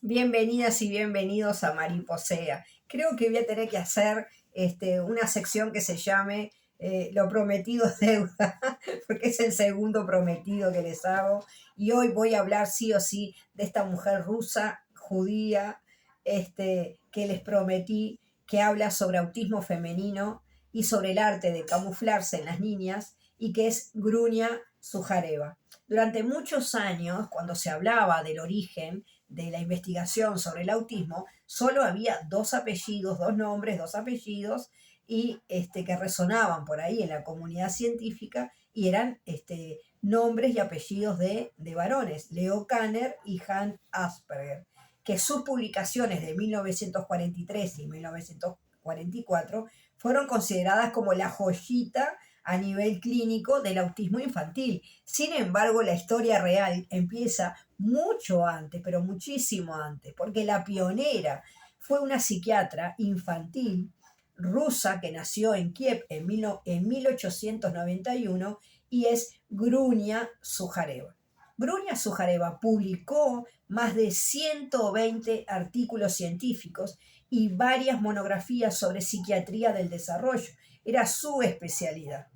Bienvenidas y bienvenidos a Mariposea. Creo que voy a tener que hacer una sección que se llame Lo prometido es deuda, porque es el segundo prometido que les hago. Y hoy voy a hablar sí o sí de esta mujer rusa, judía, que les prometí, que habla sobre autismo femenino y sobre el arte de camuflarse en las niñas, y que es Grunia Sujareva. Durante muchos años, cuando se hablaba del origen de la investigación sobre el autismo, solo había dos apellidos, dos nombres, dos apellidos, y que resonaban por ahí en la comunidad científica, y eran nombres y apellidos de varones, Leo Kanner y Hans Asperger, que sus publicaciones de 1943 y 1944 fueron consideradas como la joyita a nivel clínico del autismo infantil. Sin embargo, la historia real empieza mucho antes, pero muchísimo antes, porque la pionera fue una psiquiatra infantil rusa que nació en Kiev en 1891 y es Grunia Sujareva. Grunia Sujareva publicó más de 120 artículos científicos y varias monografías sobre psiquiatría del desarrollo. Era su especialidad.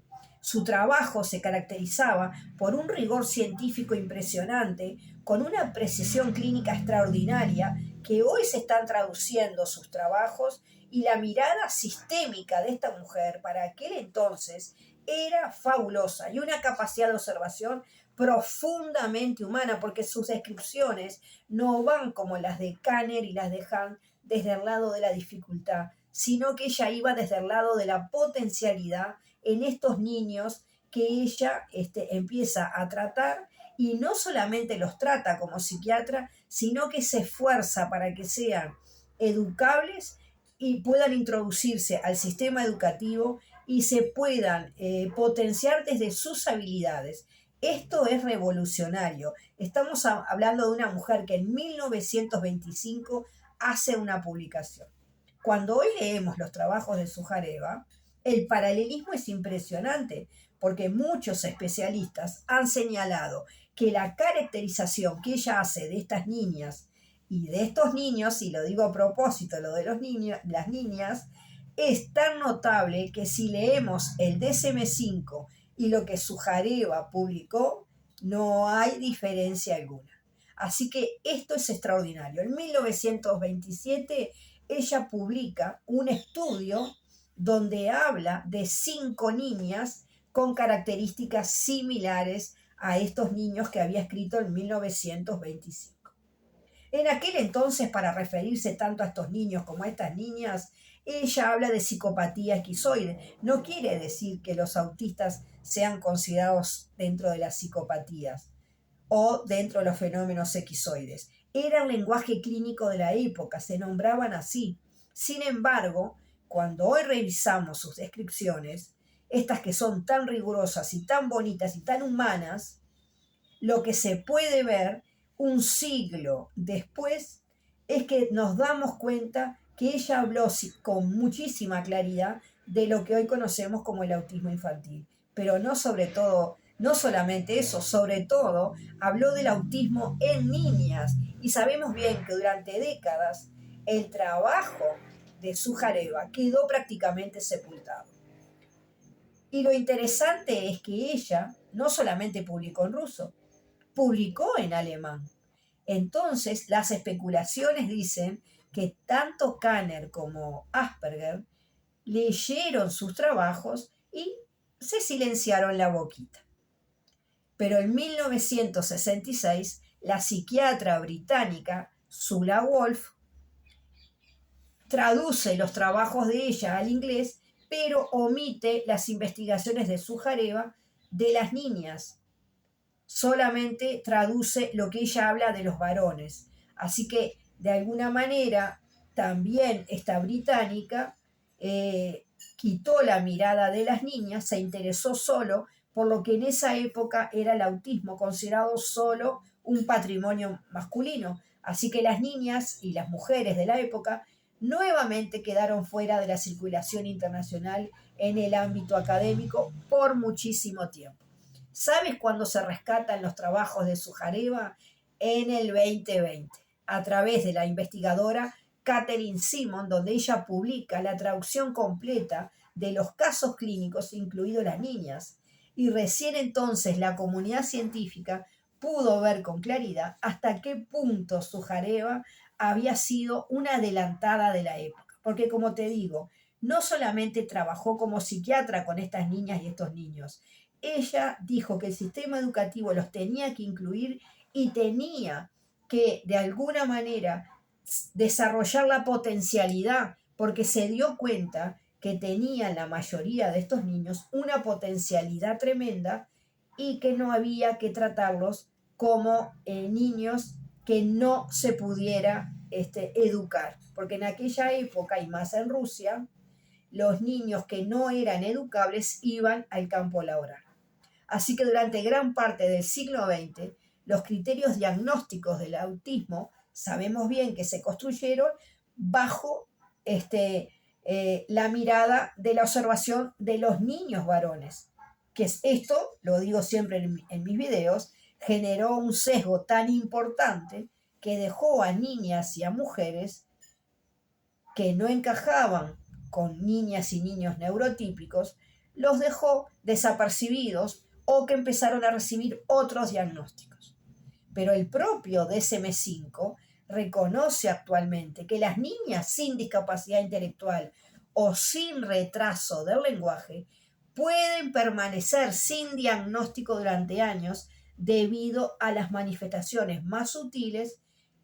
Su trabajo se caracterizaba por un rigor científico impresionante, con una precisión clínica extraordinaria, que hoy se están traduciendo sus trabajos, y la mirada sistémica de esta mujer para aquel entonces era fabulosa, y una capacidad de observación profundamente humana, porque sus descripciones no van como las de Kanner y las de Hahn desde el lado de la dificultad, sino que ella iba desde el lado de la potencialidad en estos niños que ella empieza a tratar, y no solamente los trata como psiquiatra, sino que se esfuerza para que sean educables y puedan introducirse al sistema educativo y se puedan potenciar desde sus habilidades. Esto es revolucionario. Estamos hablando de una mujer que en 1925 hace una publicación. Cuando hoy leemos los trabajos de Sujareva, el paralelismo es impresionante, porque muchos especialistas han señalado que la caracterización que ella hace de estas niñas y de estos niños, y lo digo a propósito, lo de los niños, las niñas, es tan notable que si leemos el DSM-5 y lo que Sujareva publicó, no hay diferencia alguna. Así que esto es extraordinario. En 1927 ella publica un estudio donde habla de 5 niñas con características similares a estos niños que había escrito en 1925. En aquel entonces, para referirse tanto a estos niños como a estas niñas, ella habla de psicopatía esquizoide. No quiere decir que los autistas sean considerados dentro de las psicopatías o dentro de los fenómenos esquizoides. Era el lenguaje clínico de la época, se nombraban así. Sin embargo, cuando hoy revisamos sus descripciones, estas que son tan rigurosas y tan bonitas y tan humanas, lo que se puede ver un siglo después es que nos damos cuenta que ella habló con muchísima claridad de lo que hoy conocemos como el autismo infantil, pero no solamente eso, sobre todo habló del autismo en niñas, y sabemos bien que durante décadas el trabajo de Sujareva quedó prácticamente sepultado. Y lo interesante es que ella no solamente publicó en ruso, publicó en alemán. Entonces, las especulaciones dicen que tanto Kanner como Asperger leyeron sus trabajos y se silenciaron la boquita. Pero en 1966, la psiquiatra británica Sula Wolf traduce los trabajos de ella al inglés, pero omite las investigaciones de Sujareva de las niñas. Solamente traduce lo que ella habla de los varones. Así que, de alguna manera, también esta británica quitó la mirada de las niñas, se interesó solo por lo que en esa época era el autismo, considerado solo un patrimonio masculino. Así que las niñas y las mujeres de la época nuevamente quedaron fuera de la circulación internacional en el ámbito académico por muchísimo tiempo. ¿Sabes cuándo se rescatan los trabajos de Sujareva? En el 2020. a través de la investigadora Catherine Simon, donde ella publica la traducción completa de los casos clínicos, incluidos las niñas. Y recién entonces la comunidad científica pudo ver con claridad hasta qué punto Sujareva había sido una adelantada de la época. Porque como te digo, no solamente trabajó como psiquiatra con estas niñas y estos niños, ella dijo que el sistema educativo los tenía que incluir y tenía que de alguna manera desarrollar la potencialidad, porque se dio cuenta que tenían la mayoría de estos niños una potencialidad tremenda y que no había que tratarlos como niños que no se pudiera educar, porque en aquella época y más en Rusia, los niños que no eran educables iban al campo laboral. Así que durante gran parte del siglo XX, los criterios diagnósticos del autismo, sabemos bien que se construyeron bajo la mirada de la observación de los niños varones. Que esto, lo digo siempre en mis videos, generó un sesgo tan importante que dejó a niñas y a mujeres que no encajaban con niñas y niños neurotípicos, los dejó desapercibidos o que empezaron a recibir otros diagnósticos. Pero el propio DSM-5 reconoce actualmente que las niñas sin discapacidad intelectual o sin retraso del lenguaje pueden permanecer sin diagnóstico durante años debido a las manifestaciones más sutiles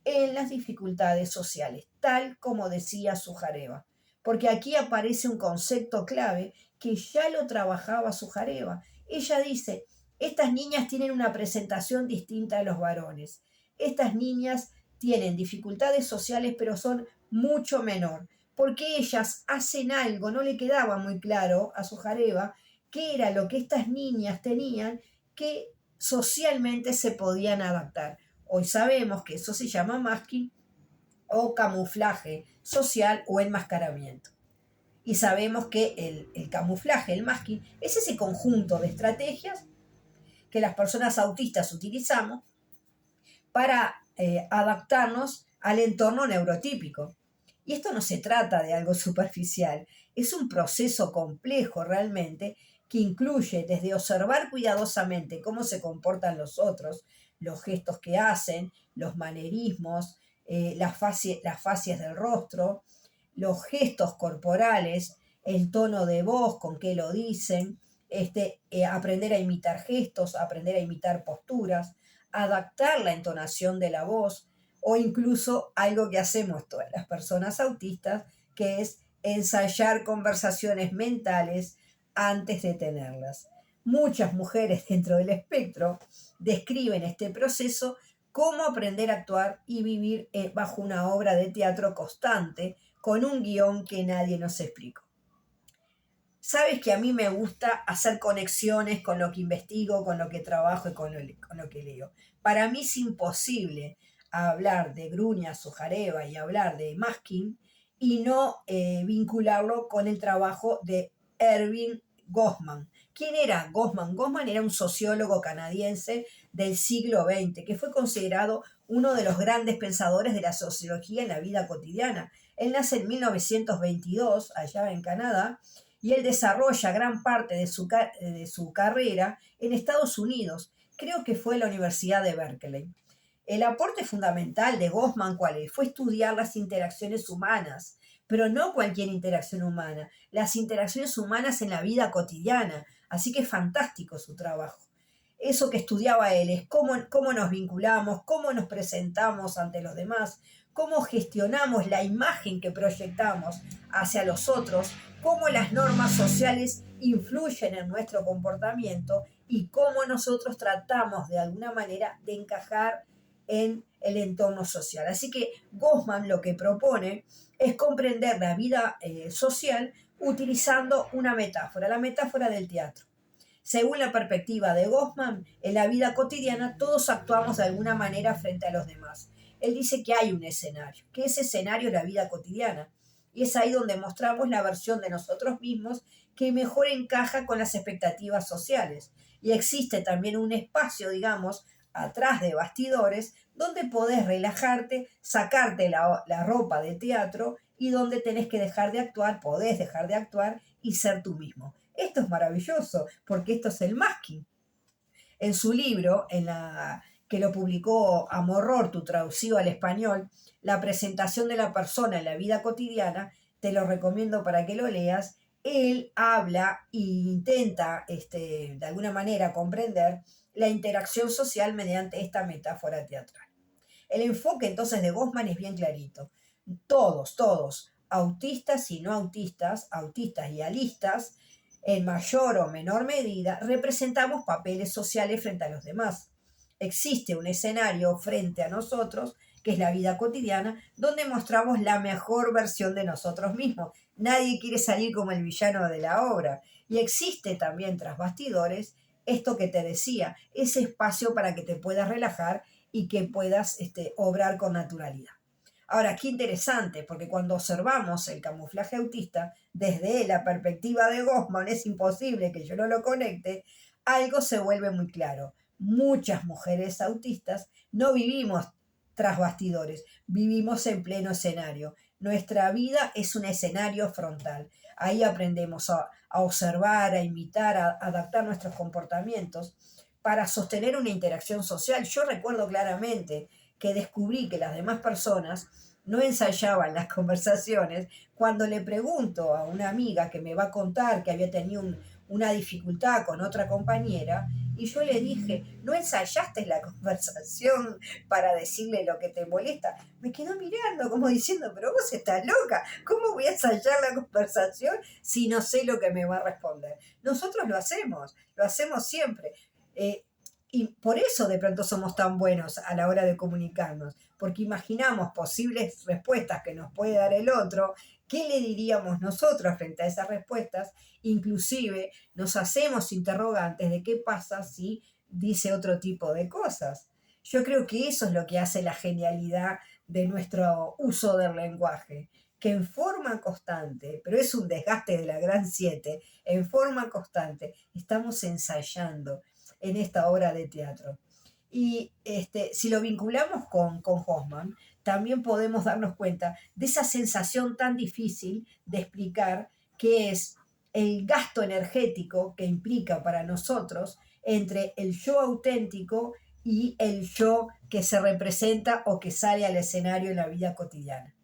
en las dificultades sociales, tal como decía Sujareva. Porque aquí aparece un concepto clave que ya lo trabajaba Sujareva. Ella dice, estas niñas tienen una presentación distinta a los varones. Estas niñas tienen dificultades sociales, pero son mucho menor, porque ellas hacen algo, no le quedaba muy claro a Sujareva qué era lo que estas niñas tenían que socialmente se podían adaptar. Hoy sabemos que eso se llama masking o camuflaje social o enmascaramiento. Y sabemos que el camuflaje, el masking, es ese conjunto de estrategias que las personas autistas utilizamos para adaptarnos al entorno neurotípico. Y esto no se trata de algo superficial, es un proceso complejo realmente que incluye desde observar cuidadosamente cómo se comportan los otros, los gestos que hacen, los manerismos, las facies del rostro, los gestos corporales, el tono de voz, con qué lo dicen, aprender a imitar gestos, aprender a imitar posturas, adaptar la entonación de la voz o incluso algo que hacemos todas las personas autistas, que es ensayar conversaciones mentales antes de tenerlas. Muchas mujeres dentro del espectro describen este proceso como aprender a actuar y vivir bajo una obra de teatro constante con un guión que nadie nos explicó. Sabes que a mí me gusta hacer conexiones con lo que investigo, con lo que trabajo y con lo que leo. Para mí es imposible hablar de Grunia Sujareva y hablar de Masking y no vincularlo con el trabajo de Erving Goffman. ¿Quién era Goffman? Goffman era un sociólogo canadiense del siglo XX que fue considerado uno de los grandes pensadores de la sociología en la vida cotidiana. Él nace en 1922, allá en Canadá, y él desarrolla gran parte de su carrera en Estados Unidos. Creo que fue en la Universidad de Berkeley. El aporte fundamental de Goffman, ¿cuál fue estudiar las interacciones humanas, pero no cualquier interacción humana, las interacciones humanas en la vida cotidiana. Así que es fantástico su trabajo. Eso que estudiaba él es cómo nos vinculamos, cómo nos presentamos ante los demás, cómo gestionamos la imagen que proyectamos hacia los otros, cómo las normas sociales influyen en nuestro comportamiento y cómo nosotros tratamos de alguna manera de encajar en el entorno social. Así que Goffman lo que propone es comprender la vida social utilizando una metáfora, la metáfora del teatro. Según la perspectiva de Goffman, en la vida cotidiana todos actuamos de alguna manera frente a los demás. Él dice que hay un escenario, que ese escenario es la vida cotidiana. Y es ahí donde mostramos la versión de nosotros mismos que mejor encaja con las expectativas sociales. Y existe también un espacio, digamos, atrás de bastidores, donde podés relajarte, sacarte la ropa de teatro y donde tenés que dejar de actuar, podés dejar de actuar y ser tú mismo. Esto es maravilloso, porque esto es el masking. En su libro, que lo publicó Amorortu, traducido al español, La presentación de la persona en la vida cotidiana, te lo recomiendo para que lo leas. Él habla e intenta, de alguna manera, comprender la interacción social mediante esta metáfora teatral. El enfoque entonces de Goffman es bien clarito. Todos, autistas y no autistas, autistas y alistas, en mayor o menor medida, representamos papeles sociales frente a los demás. Existe un escenario frente a nosotros, que es la vida cotidiana, donde mostramos la mejor versión de nosotros mismos. Nadie quiere salir como el villano de la obra. Y existe también tras bastidores esto que te decía, ese espacio para que te puedas relajar y que puedas obrar con naturalidad. Ahora, qué interesante, porque cuando observamos el camuflaje autista, desde la perspectiva de Goffman, es imposible que yo no lo conecte, algo se vuelve muy claro. Muchas mujeres autistas no vivimos tras bastidores, vivimos en pleno escenario. Nuestra vida es un escenario frontal. Ahí aprendemos a observar, a imitar, a adaptar nuestros comportamientos para sostener una interacción social. Yo recuerdo claramente que descubrí que las demás personas no ensayaban las conversaciones cuando le pregunto a una amiga que me va a contar que había tenido una dificultad con otra compañera, y yo le dije, ¿no ensayaste la conversación para decirle lo que te molesta? Me quedó mirando como diciendo, pero vos estás loca, ¿cómo voy a ensayar la conversación si no sé lo que me va a responder? Nosotros lo hacemos siempre. Eh, y por eso de pronto somos tan buenos a la hora de comunicarnos, porque imaginamos posibles respuestas que nos puede dar el otro, qué le diríamos nosotros frente a esas respuestas, inclusive nos hacemos interrogantes de qué pasa si dice otro tipo de cosas. Yo creo que eso es lo que hace la genialidad de nuestro uso del lenguaje, que en forma constante, pero es un desgaste de la gran siete, en forma constante estamos ensayando en esta obra de teatro. Y si lo vinculamos con Hoffman, también podemos darnos cuenta de esa sensación tan difícil de explicar, que es el gasto energético que implica para nosotros entre el yo auténtico y el yo que se representa o que sale al escenario en la vida cotidiana.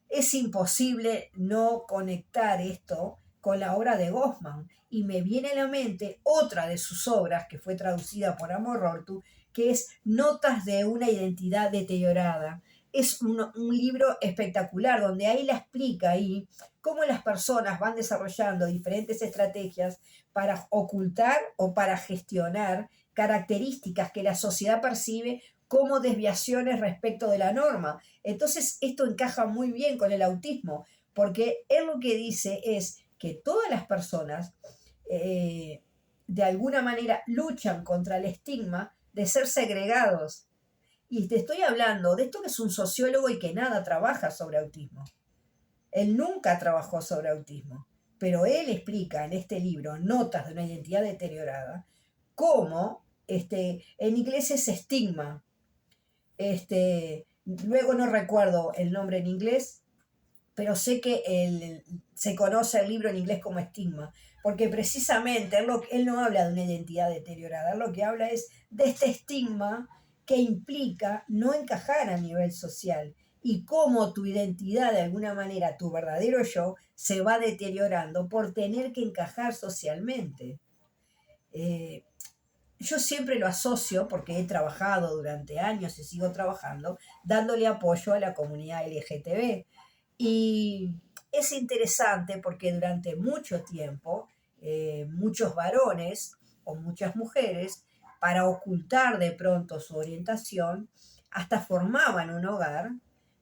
Es imposible no conectar esto con la obra de Goffman, y me viene a la mente otra de sus obras que fue traducida por Amorortu, que es Notas de una identidad deteriorada. Es un libro espectacular donde ahí la explica ahí cómo las personas van desarrollando diferentes estrategias para ocultar o para gestionar características que la sociedad percibe como desviaciones respecto de la norma. Entonces, esto encaja muy bien con el autismo, porque él lo que dice es que todas las personas, de alguna manera, luchan contra el estigma de ser segregados. Y te estoy hablando de esto, que es un sociólogo y que nada trabaja sobre autismo. Él nunca trabajó sobre autismo, pero él explica en este libro, Notas de una identidad deteriorada, cómo en inglés es estigma. Luego no recuerdo el nombre en inglés, pero sé que se conoce el libro en inglés como estigma, porque precisamente él no habla de una identidad deteriorada, él lo que habla es de este estigma que implica no encajar a nivel social, y cómo tu identidad, de alguna manera, tu verdadero yo, se va deteriorando por tener que encajar socialmente. Eh, yo siempre lo asocio, porque he trabajado durante años y sigo trabajando, dándole apoyo a la comunidad LGTB. Y es interesante porque durante mucho tiempo, muchos varones o muchas mujeres, para ocultar de pronto su orientación, hasta formaban un hogar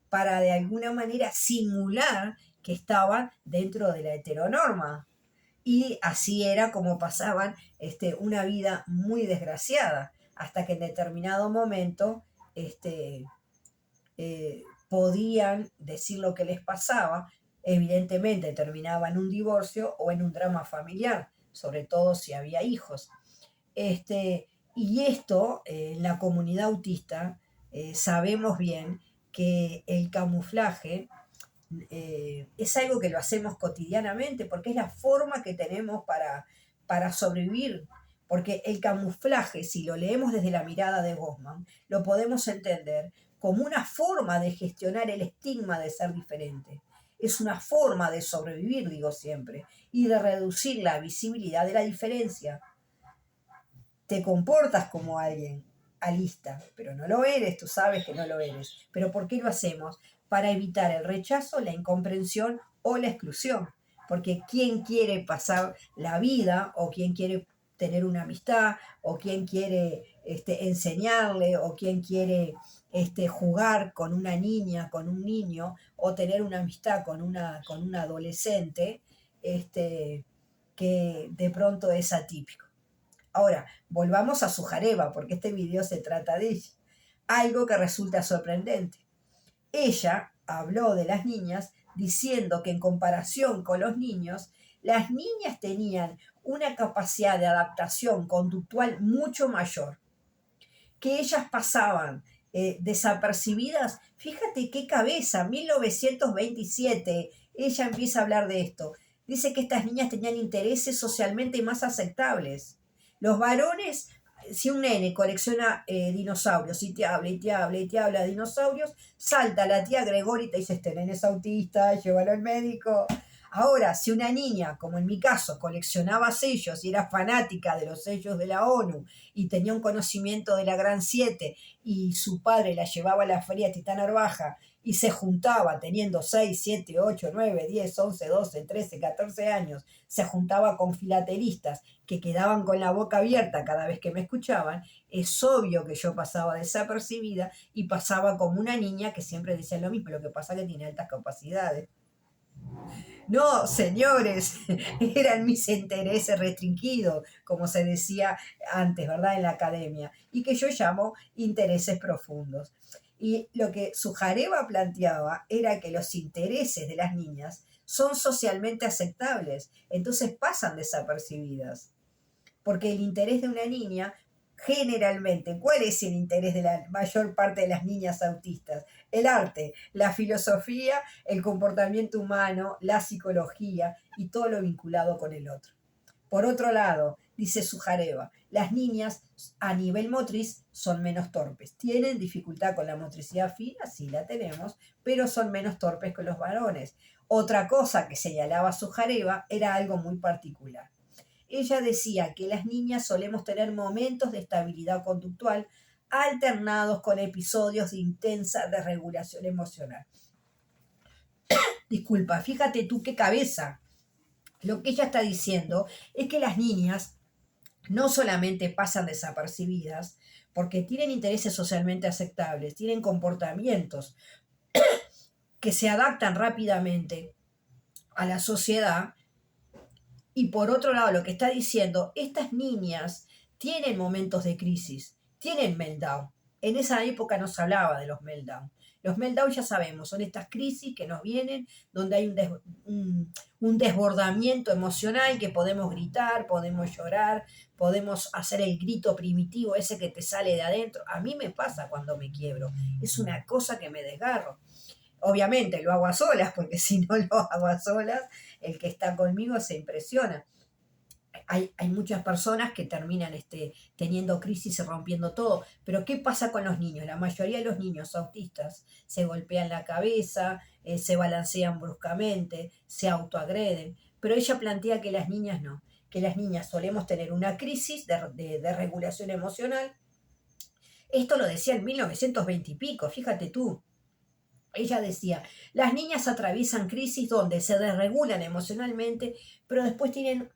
para de alguna manera simular que estaban dentro de la heteronorma. Y así era como pasaban una vida muy desgraciada, hasta que en determinado momento podían decir lo que les pasaba. Evidentemente terminaba en un divorcio o en un drama familiar, sobre todo si había hijos. Y esto, en la comunidad autista, sabemos bien que el camuflaje es algo que lo hacemos cotidianamente porque es la forma que tenemos para sobrevivir. Porque el camuflaje, si lo leemos desde la mirada de Goffman, lo podemos entender como una forma de gestionar el estigma de ser diferente. Es una forma de sobrevivir, digo siempre, y de reducir la visibilidad de la diferencia. Te comportas como alguien alista, pero no lo eres, tú sabes que no lo eres. ¿Pero por qué lo hacemos? Para evitar el rechazo, la incomprensión o la exclusión. Porque ¿quién quiere pasar la vida o quién quiere tener una amistad o quién quiere enseñarle o quién quiere jugar con una niña, con un niño o tener una amistad con una adolescente que de pronto es atípico? Ahora, volvamos a Sujareva, porque este video se trata de ella. Algo que resulta sorprendente. Ella habló de las niñas diciendo que en comparación con los niños, las niñas tenían una capacidad de adaptación conductual mucho mayor, que ellas pasaban desapercibidas. Fíjate qué cabeza, 1927, ella empieza a hablar de esto. Dice que estas niñas tenían intereses socialmente más aceptables. Los varones, si un nene colecciona dinosaurios y te habla y te habla y te habla de dinosaurios, salta la tía Gregory y te dice, este nene es autista, llévalo al médico. Ahora, si una niña, como en mi caso, coleccionaba sellos y era fanática de los sellos de la ONU y tenía un conocimiento de la Gran Siete y su padre la llevaba a la feria Titán Arbaja y se juntaba teniendo 6, 7, 8, 9, 10, 11, 12, 13, 14 años, se juntaba con filatelistas que quedaban con la boca abierta cada vez que me escuchaban, es obvio que yo pasaba desapercibida y pasaba como una niña que siempre decía lo mismo, lo que pasa es que tiene altas capacidades. No, señores, eran mis intereses restringidos, como se decía antes, ¿verdad? En la academia, y que yo llamo intereses profundos. Y lo que Sujareva planteaba era que los intereses de las niñas son socialmente aceptables, entonces pasan desapercibidas. Porque el interés de una niña, generalmente, ¿cuál es el interés de la mayor parte de las niñas autistas? El arte, la filosofía, el comportamiento humano, la psicología y todo lo vinculado con el otro. Por otro lado, dice Sujareva, las niñas a nivel motriz son menos torpes. Tienen dificultad con la motricidad fina, sí la tenemos, pero son menos torpes que los varones. Otra cosa que señalaba Sujareva era algo muy particular. Ella decía que las niñas solemos tener momentos de estabilidad conductual alternados con episodios de intensa desregulación emocional. Disculpa, fíjate tú qué cabeza. Lo que ella está diciendo es que las niñas no solamente pasan desapercibidas porque tienen intereses socialmente aceptables, tienen comportamientos que se adaptan rápidamente a la sociedad. Y por otro lado, lo que está diciendo, estas niñas tienen momentos de crisis, tienen meltdown. En esa época no se hablaba de los meltdown. Los meltdown ya sabemos, son estas crisis que nos vienen donde hay un desbordamiento emocional que podemos gritar, podemos llorar, podemos hacer el grito primitivo ese que te sale de adentro. A mí me pasa cuando me quiebro, es una cosa que me desgarro. Obviamente lo hago a solas, porque si no lo hago a solas, el que está conmigo se impresiona. Hay muchas personas que terminan teniendo crisis y rompiendo todo. Pero ¿qué pasa con los niños? La mayoría de los niños autistas se golpean la cabeza, se balancean bruscamente, se autoagreden. Pero ella plantea que las niñas no, que las niñas solemos tener una crisis de regulación emocional. Esto lo decía en 1920 y pico, fíjate tú. Ella decía, las niñas atraviesan crisis donde se desregulan emocionalmente, pero después tienen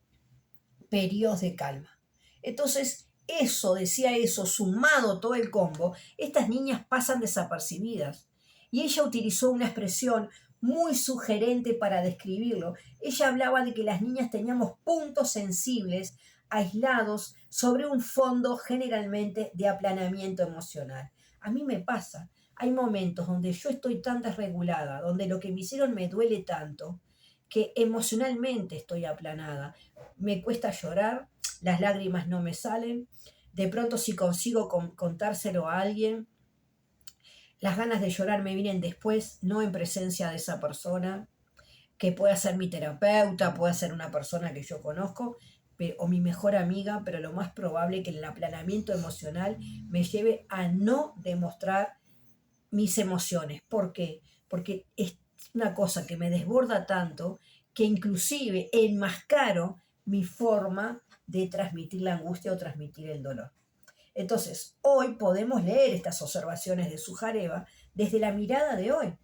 periodos de calma. Entonces, eso, decía eso, sumado todo el combo, estas niñas pasan desapercibidas. Y ella utilizó una expresión muy sugerente para describirlo. Ella hablaba de que las niñas teníamos puntos sensibles aislados sobre un fondo generalmente de aplanamiento emocional. A mí me pasa. Hay momentos donde yo estoy tan desregulada, donde lo que me hicieron me duele tanto, que emocionalmente estoy aplanada. Me cuesta llorar, las lágrimas no me salen, de pronto si consigo contárselo a alguien, las ganas de llorar me vienen después, no en presencia de esa persona, que pueda ser mi terapeuta, pueda ser una persona que yo conozco, o mi mejor amiga, pero lo más probable es que el aplanamiento emocional me lleve a no demostrar mis emociones. ¿Por qué? Porque es una cosa que me desborda tanto que inclusive enmascaro mi forma de transmitir la angustia o transmitir el dolor. Entonces, hoy podemos leer estas observaciones de Sujareva desde la mirada de hoy.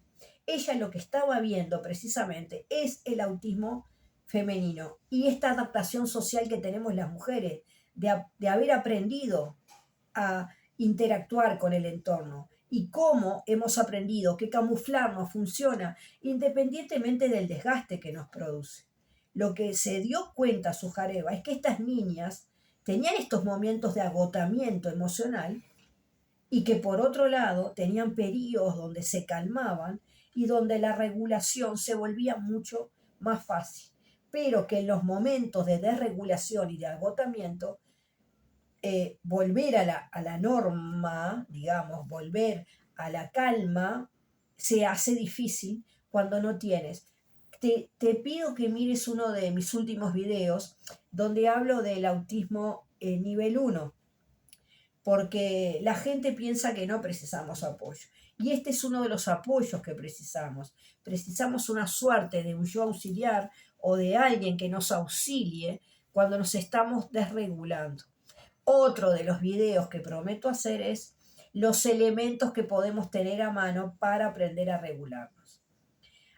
Ella lo que estaba viendo precisamente es el autismo femenino y esta adaptación social que tenemos las mujeres, de haber aprendido a interactuar con el entorno y cómo hemos aprendido que camuflarnos funciona independientemente del desgaste que nos produce. Lo que se dio cuenta Sujareva es que estas niñas tenían estos momentos de agotamiento emocional y que por otro lado tenían periodos donde se calmaban y donde la regulación se volvía mucho más fácil, pero que en los momentos de desregulación y de agotamiento, volver a la norma, digamos, volver a la calma, se hace difícil cuando no tienes. Te pido que mires uno de mis últimos videos donde hablo del autismo nivel 1, porque la gente piensa que no precisamos apoyo. Y este es uno de los apoyos que precisamos. Precisamos una suerte de un yo auxiliar o de alguien que nos auxilie cuando nos estamos desregulando. Otro de los videos que prometo hacer es los elementos que podemos tener a mano para aprender a regularnos.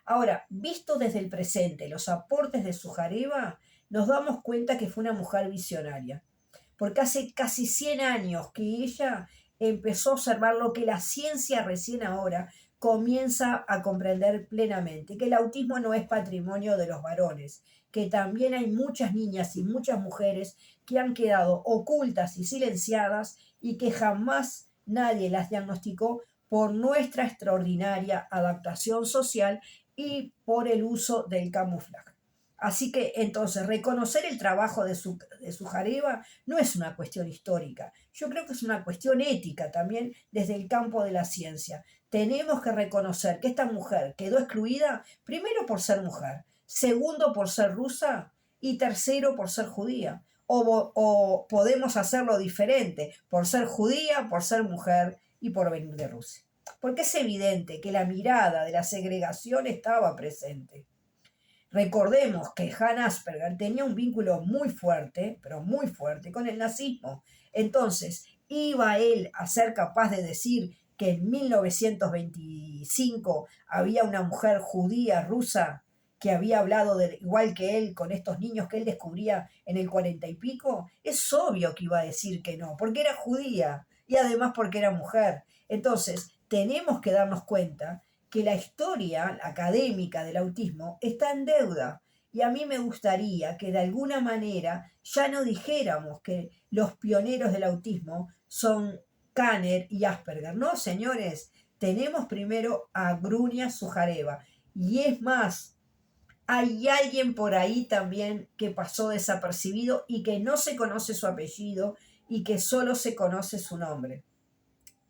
Ahora, visto desde el presente los aportes de Sujareva, nos damos cuenta que fue una mujer visionaria, porque hace casi 100 años que ella empezó a observar lo que la ciencia recién ahora comienza a comprender plenamente, que el autismo no es patrimonio de los varones, que también hay muchas niñas y muchas mujeres que han quedado ocultas y silenciadas y que jamás nadie las diagnosticó por nuestra extraordinaria adaptación social y por el uso del camuflaje. Así que entonces reconocer el trabajo de Sujareva no es una cuestión histórica, yo creo que es una cuestión ética también desde el campo de la ciencia. Tenemos que reconocer que esta mujer quedó excluida primero por ser mujer, segundo por ser rusa y tercero por ser judía. O podemos hacerlo diferente, por ser judía, por ser mujer y por venir de Rusia. Porque es evidente que la mirada de la segregación estaba presente. Recordemos que Hannah Asperger tenía un vínculo muy fuerte, pero muy fuerte, con el nazismo. Entonces, ¿iba él a ser capaz de decir que en 1925 había una mujer judía rusa que había hablado igual que él con estos niños que él descubría en el 40 y pico? Es obvio que iba a decir que no, porque era judía y además porque era mujer. Entonces, tenemos que darnos cuenta que la historia académica del autismo está en deuda. Y a mí me gustaría que de alguna manera ya no dijéramos que los pioneros del autismo son Kanner y Asperger. No, señores, tenemos primero a Grunia Sujareva. Y es más, hay alguien por ahí también que pasó desapercibido y que no se conoce su apellido y que solo se conoce su nombre,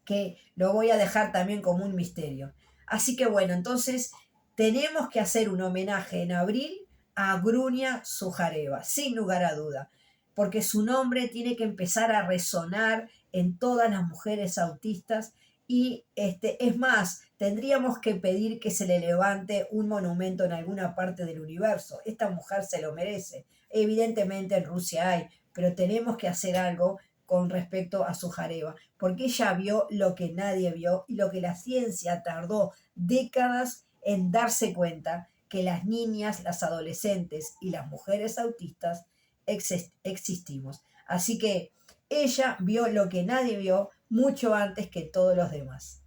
que lo voy a dejar también como un misterio. Así que bueno, entonces tenemos que hacer un homenaje en abril a Grunia Sujareva, sin lugar a duda, porque su nombre tiene que empezar a resonar en todas las mujeres autistas y es más, tendríamos que pedir que se le levante un monumento en alguna parte del universo. Esta mujer se lo merece. Evidentemente en Rusia hay, pero tenemos que hacer algo con respecto a Sujareva, porque ella vio lo que nadie vio y lo que la ciencia tardó décadas en darse cuenta, que las niñas, las adolescentes y las mujeres autistas existimos. Así que ella vio lo que nadie vio mucho antes que todos los demás.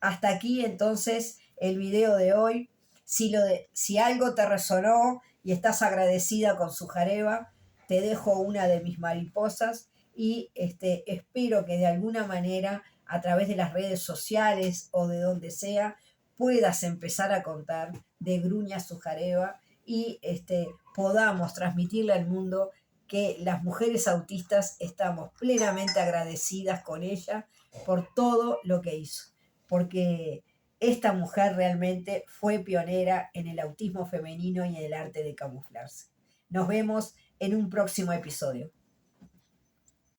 Hasta aquí entonces el video de hoy. Si algo te resonó y estás agradecida con Sujareva, te dejo una de mis mariposas y espero que de alguna manera a través de las redes sociales o de donde sea puedas empezar a contar de Grunia Sujareva y podamos transmitirle al mundo que las mujeres autistas estamos plenamente agradecidas con ella por todo lo que hizo, porque esta mujer realmente fue pionera en el autismo femenino y en el arte de camuflarse. Nos vemos en un próximo episodio.